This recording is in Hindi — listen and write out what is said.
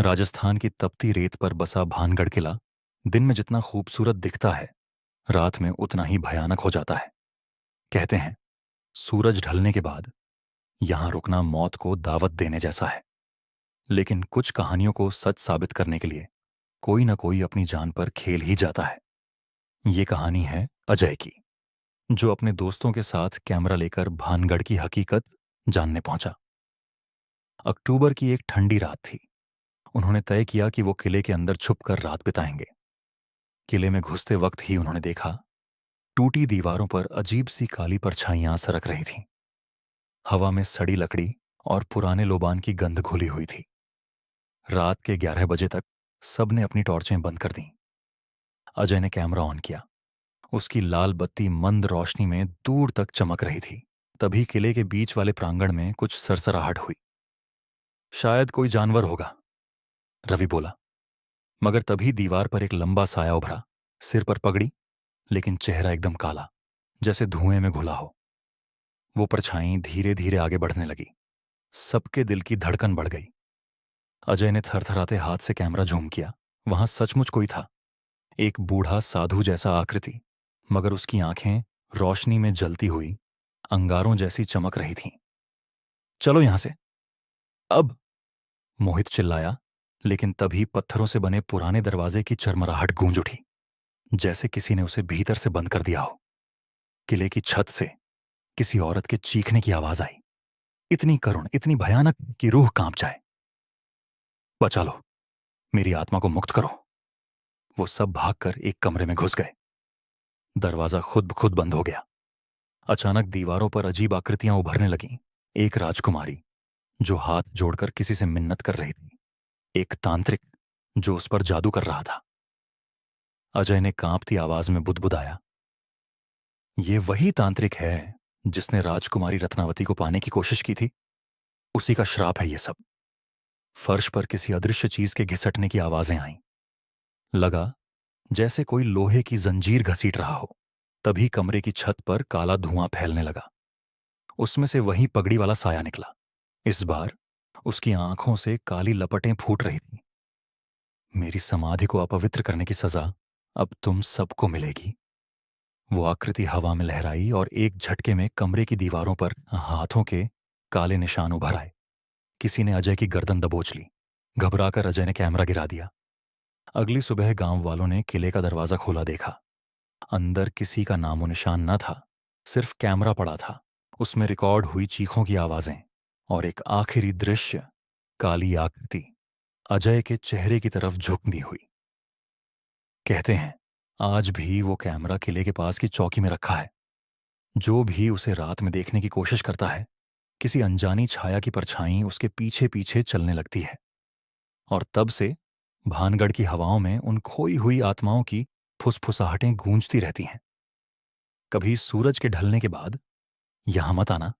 राजस्थान की तपती रेत पर बसा भानगढ़ किला दिन में जितना खूबसूरत दिखता है, रात में उतना ही भयानक हो जाता है। कहते हैं, सूरज ढलने के बाद यहां रुकना मौत को दावत देने जैसा है। लेकिन कुछ कहानियों को सच साबित करने के लिए कोई न कोई अपनी जान पर खेल ही जाता है। ये कहानी है अजय की, जो अपने दोस्तों के साथ कैमरा लेकर भानगढ़ की हकीकत जानने पहुंचा। अक्टूबर की एक ठंडी रात थी। उन्होंने तय किया कि वो किले के अंदर छुपकर रात बिताएंगे। किले में घुसते वक्त ही उन्होंने देखा, टूटी दीवारों पर अजीब सी काली परछाइयां सरक रही थीं। हवा में सड़ी लकड़ी और पुराने लोबान की गंध घुली हुई थी। रात के 11 बजे तक सबने अपनी टॉर्चें बंद कर दीं। अजय ने कैमरा ऑन किया। उसकी लाल बत्ती मंद रोशनी में दूर तक चमक रही थी। तभी किले के बीच वाले प्रांगण में कुछ सरसराहट हुई। शायद कोई जानवर होगा, रवि बोला। मगर तभी दीवार पर एक लंबा साया उभरा, सिर पर पगड़ी, लेकिन चेहरा एकदम काला, जैसे धुएं में घुला हो। वो परछाई धीरे धीरे आगे बढ़ने लगी। सबके दिल की धड़कन बढ़ गई। अजय ने थरथराते हाथ से कैमरा झूम किया। वहां सचमुच कोई था, एक बूढ़ा साधु जैसा आकृति, मगर उसकी आंखें रोशनी में जलती हुई अंगारों जैसी चमक रही थीं। चलो यहां से, अब, मोहित चिल्लाया। लेकिन तभी पत्थरों से बने पुराने दरवाजे की चरमराहट गूंज उठी, जैसे किसी ने उसे भीतर से बंद कर दिया हो। किले की छत से किसी औरत के चीखने की आवाज आई, इतनी करुण, इतनी भयानक कि रूह कांप जाए। बचा लो, मेरी आत्मा को मुक्त करो। वो सब भागकर एक कमरे में घुस गए। दरवाजा खुद ब खुद बंद हो गया। अचानक दीवारों पर अजीब आकृतियां उभरने लगीं। एक राजकुमारी जो हाथ जोड़कर किसी से मिन्नत कर रही थी, एक तांत्रिक जो उस पर जादू कर रहा था। अजय ने कांपती आवाज में बुदबुदाया, ये वही तांत्रिक है जिसने राजकुमारी रत्नावती को पाने की कोशिश की थी। उसी का श्राप है ये सब। फर्श पर किसी अदृश्य चीज के घिसटने की आवाजें आईं। लगा जैसे कोई लोहे की जंजीर घसीट रहा हो। तभी कमरे की छत पर काला धुआं फैलने लगा। उसमें से वही पगड़ी वाला साया निकला। इस बार उसकी आंखों से काली लपटें फूट रही थीं। मेरी समाधि को अपवित्र करने की सजा अब तुम सबको मिलेगी। वो आकृति हवा में लहराई और एक झटके में कमरे की दीवारों पर हाथों के काले निशान उभर आए। किसी ने अजय की गर्दन दबोच ली। घबराकर अजय ने कैमरा गिरा दिया। अगली सुबह गांव वालों ने किले का दरवाजा खोला देखा। अंदर किसी का नामो निशान न था, सिर्फ कैमरा पड़ा था। उसमें रिकॉर्ड हुई चीखों की आवाजें और एक आखिरी दृश्य, काली आकृति अजय के चेहरे की तरफ झुकती हुई। कहते हैं, आज भी वो कैमरा किले के पास की चौकी में रखा है। जो भी उसे रात में देखने की कोशिश करता है, किसी अनजानी छाया की परछाई उसके पीछे पीछे चलने लगती है। और तब से भानगढ़ की हवाओं में उन खोई हुई आत्माओं की फुसफुसाहटें गूंजती रहती हैं। कभी सूरज के ढलने के बाद यहां मत आना।